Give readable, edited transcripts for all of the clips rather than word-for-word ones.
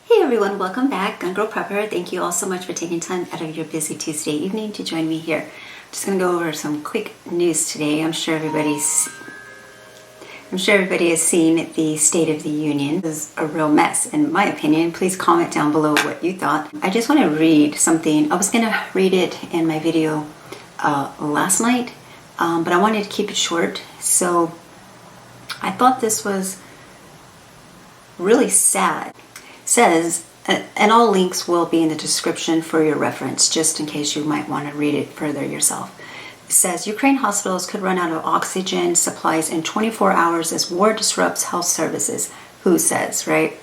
Hey everyone, welcome back. Gun Girl Prepper. Thank you all so much for taking time out of your busy Tuesday evening to join me here. I'm just going to go over some quick news today. I'm sure everybody has seen the State of the Union. This is a real mess, in my opinion. Please comment down below what you thought. I just want to read something. I was going to read it in my video last night, but I wanted to keep it short. So I thought this was really sad. Says, and all links will be in the description for your reference, just in case you might want to read it further yourself. It says, Ukraine hospitals could run out of oxygen supplies in 24 hours as war disrupts health services. Who says, right?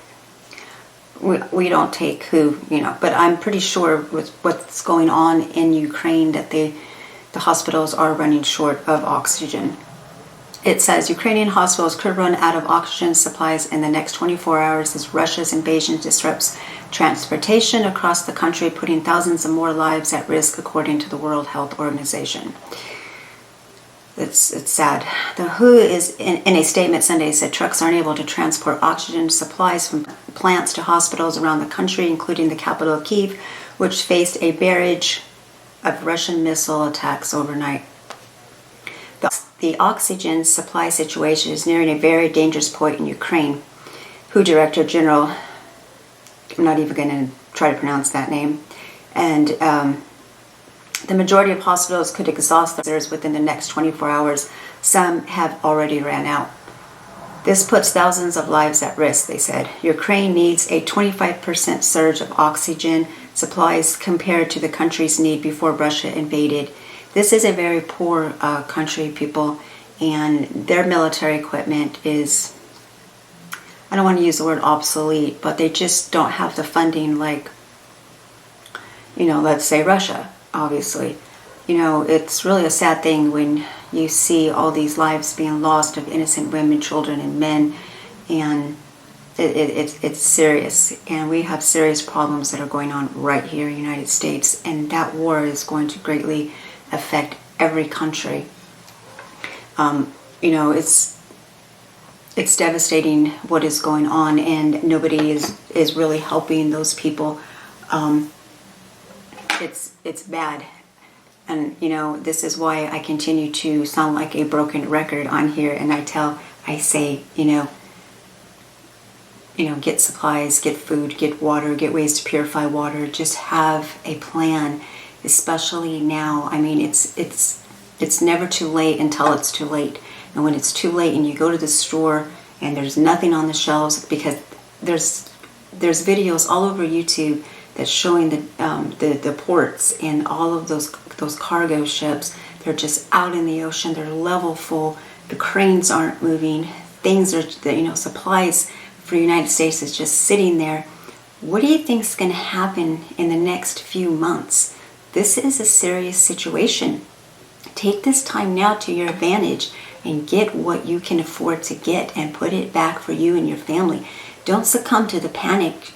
We don't take who, but I'm pretty sure with what's going on in Ukraine that the hospitals are running short of oxygen. It says Ukrainian hospitals could run out of oxygen supplies in the next 24 hours as Russia's invasion disrupts transportation across the country, putting thousands of more lives at risk, according to the World Health Organization. It's sad. The WHO is in a statement Sunday said trucks aren't able to transport oxygen supplies from plants to hospitals around the country, including the capital of Kyiv, which faced a barrage of Russian missile attacks overnight. The oxygen supply situation is nearing a very dangerous point in Ukraine. WHO Director General, I'm not even going to try to pronounce that name, and the majority of hospitals could exhaust theirs within the next 24 hours. Some have already ran out. This puts thousands of lives at risk, they said. Ukraine needs a 25% surge of oxygen supplies compared to the country's need before Russia invaded. This is a very poor country, people, and their military equipment is, I don't want to use the word obsolete, but they just don't have the funding like, let's say Russia, obviously. It's really a sad thing when you see all these lives being lost of innocent women, children, and men, and it's serious. And we have serious problems that are going on right here in the United States, and that war is going to greatly affect every country. It's devastating what is going on, and nobody is really helping those people. It's bad, and this is why I continue to sound like a broken record on here, and I say get supplies, get food, get water, get ways to purify water. Just have a plan. Especially now, it's never too late until it's too late. And when it's too late and you go to the store and there's nothing on the shelves, because there's videos all over YouTube that's showing the ports and all of those cargo ships. They're just out in the ocean. They're level full. The cranes aren't moving. Things are, supplies for the United States is just sitting there. What do you think is going to happen in the next few months? This is a serious situation. Take this time now to your advantage and get what you can afford to get and put it back for you and your family. Don't succumb to the panic,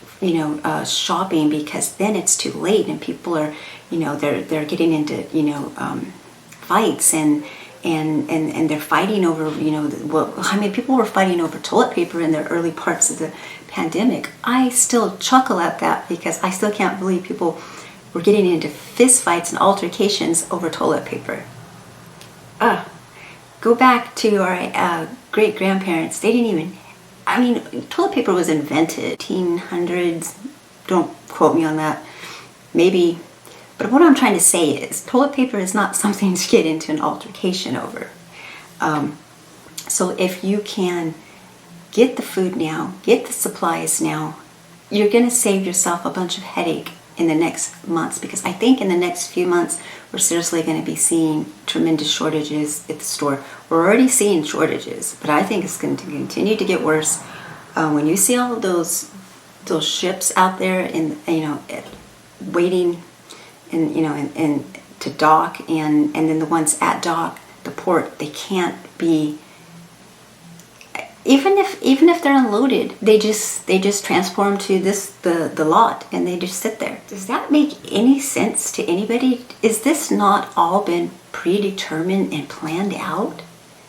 shopping, because then it's too late and people are, they're getting into, fights and they're fighting over, people were fighting over toilet paper in the early parts of the pandemic. I still chuckle at that because I still can't believe people we're getting into fist fights and altercations over toilet paper. Go back to our great-grandparents. They didn't even, toilet paper was invented 1800s. Don't quote me on that. Maybe. But what I'm trying to say is toilet paper is not something to get into an altercation over. So if you can get the food now, get the supplies now, you're going to save yourself a bunch of headache in the next months, because I think in the next few months we're seriously going to be seeing tremendous shortages at the store. We're already seeing shortages, but I think it's going to continue to get worse. When you see all of those ships out there in waiting and to dock, and then the ones at dock, the port, they can't be. Even if they're unloaded, they just transform to the lot and they just sit there. Does that make any sense to anybody? Is this not all been predetermined and planned out?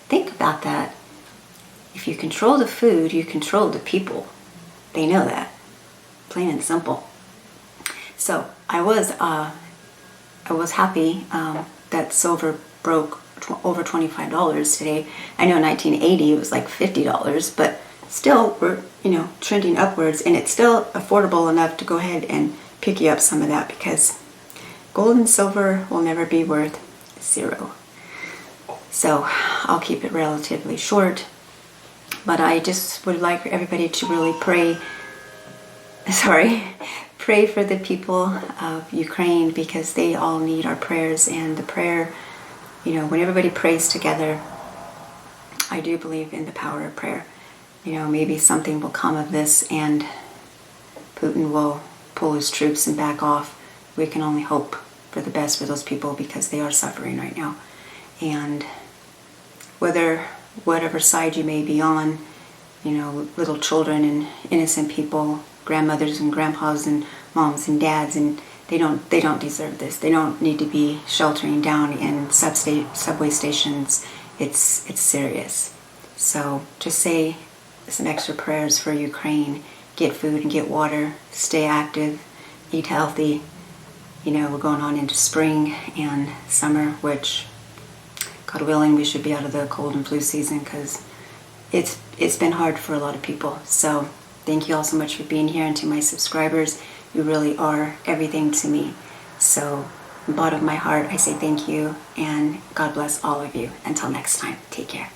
Think about that. If you control the food, you control the people. They know that. plain and simple. So I was happy that silver broke over $25 today. I know in 1980 it was like $50, but still we're, you know, trending upwards, and it's still affordable enough to go ahead and pick you up some of that, because gold and silver will never be worth zero. So I'll keep it relatively short, but I just would like everybody to really pray for the people of Ukraine, because they all need our prayers. And the prayer, you know, when everybody prays together, I do believe in the power of prayer. You know, maybe something will come of this and Putin will pull his troops and back off. We can only hope for the best for those people, because they are suffering right now. And whatever side you may be on, you know, little children and innocent people, grandmothers and grandpas and moms and dads, and they don't deserve this. They don't need to be sheltering down in subway stations. It's serious. So just say some extra prayers for Ukraine. Get food and get water. Stay active. Eat healthy. You know, we're going on into spring and summer, which, God willing, we should be out of the cold and flu season, because it's been hard for a lot of people. So thank you all so much for being here, and to my subscribers, you really are everything to me. So from the bottom of my heart, I say thank you, and God bless all of you. Until next time, take care.